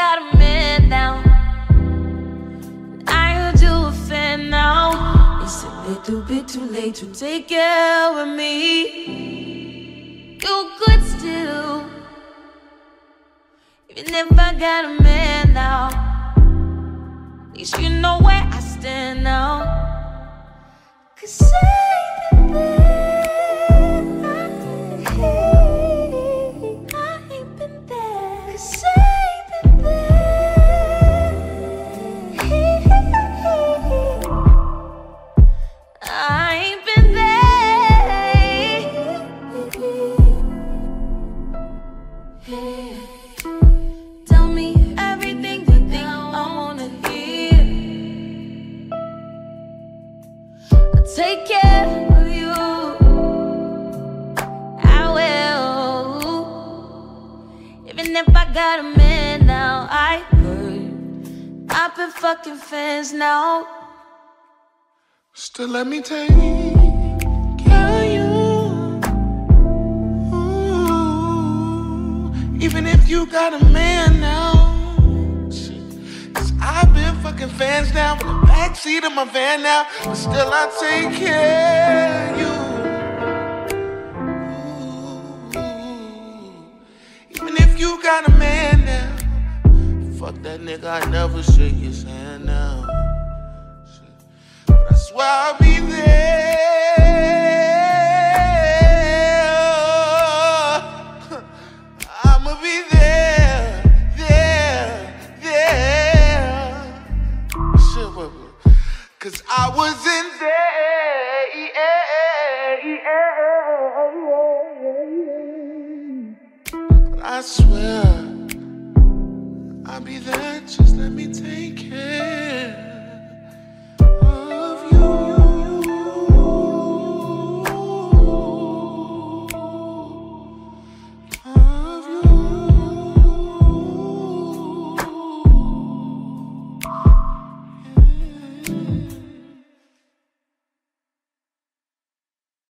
got a man now, I heard you a fan now. It's a little bit too late to take care of me. You could still, even if I got a man now, at least you know where I stand now. 'Cause I ain't been there. Tell me everything you think I wanna hear. I'll take care of you, I will. Even if I got a man now, I heard I've been fucking fans now. Still let me take care of you. Even if you got a man now, cause I've been fucking fans now in the backseat of my van now, but still I take care of you. Even if you got a man now, fuck that nigga, I never shake his hand now. But I swear I'll be there. Cause I wasn't there. But I swear I'll be there, just let me take care.